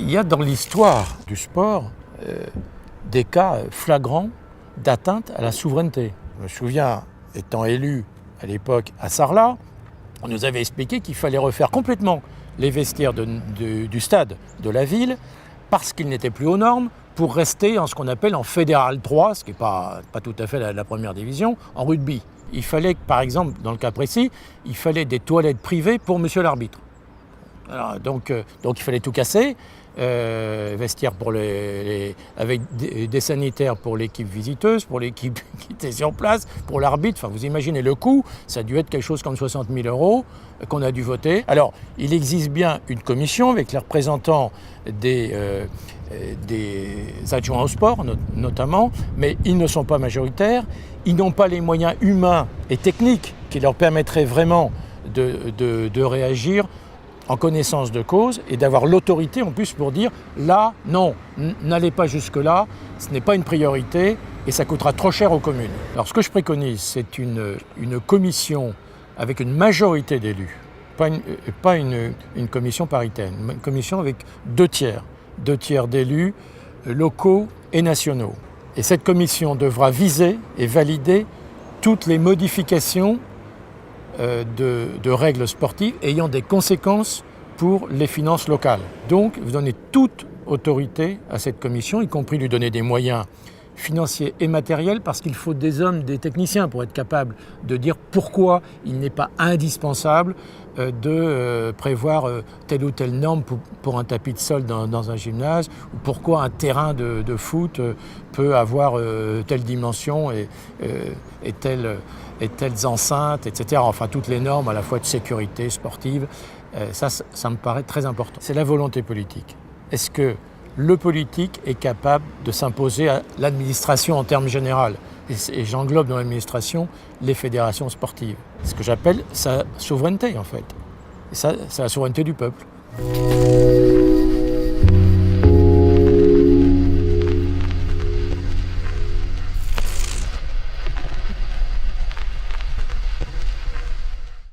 Il y a dans l'histoire du sport des cas flagrants d'atteinte à la souveraineté. Je me souviens, étant élu à l'époque à Sarlat, on nous avait expliqué qu'il fallait refaire complètement les vestiaires du stade de la ville parce qu'ils n'étaient plus aux normes pour rester en ce qu'on appelle en fédéral 3, ce qui n'est pas tout à fait la première division, en rugby. Il fallait, par exemple, dans le cas précis, il fallait des toilettes privées pour monsieur l'arbitre. Alors, donc il fallait tout casser, vestiaires pour avec des sanitaires pour l'équipe visiteuse, pour l'équipe qui était sur place, pour l'arbitre. Enfin, vous imaginez le coût, ça a dû être quelque chose comme 60 000 € qu'on a dû voter. Alors, il existe bien une commission avec les représentants des adjoints au sport notamment, mais ils ne sont pas majoritaires, ils n'ont pas les moyens humains et techniques qui leur permettraient vraiment de réagir en connaissance de cause et d'avoir l'autorité en plus pour dire là, non, n'allez pas jusque-là, ce n'est pas une priorité et ça coûtera trop cher aux communes. Alors ce que je préconise, c'est une commission avec une majorité d'élus, pas une commission paritaire, une commission avec 2 tiers d'élus locaux et nationaux. Et cette commission devra viser et valider toutes les modifications de règles sportives ayant des conséquences pour les finances locales. Donc, vous donnez toute autorité à cette commission, y compris lui donner des moyens financiers et matériels, parce qu'il faut des hommes, des techniciens pour être capables de dire pourquoi il n'est pas indispensable de prévoir telle ou telle norme pour un tapis de sol dans un gymnase, ou pourquoi un terrain de foot peut avoir telle dimension et telles enceintes, etc. Enfin, toutes les normes à la fois de sécurité sportive, ça me paraît très important. C'est la volonté politique. Est-ce que le politique est capable de s'imposer à l'administration en termes généraux? Et j'englobe dans l'administration les fédérations sportives. Ce que j'appelle sa souveraineté, en fait. Et ça, c'est la souveraineté du peuple.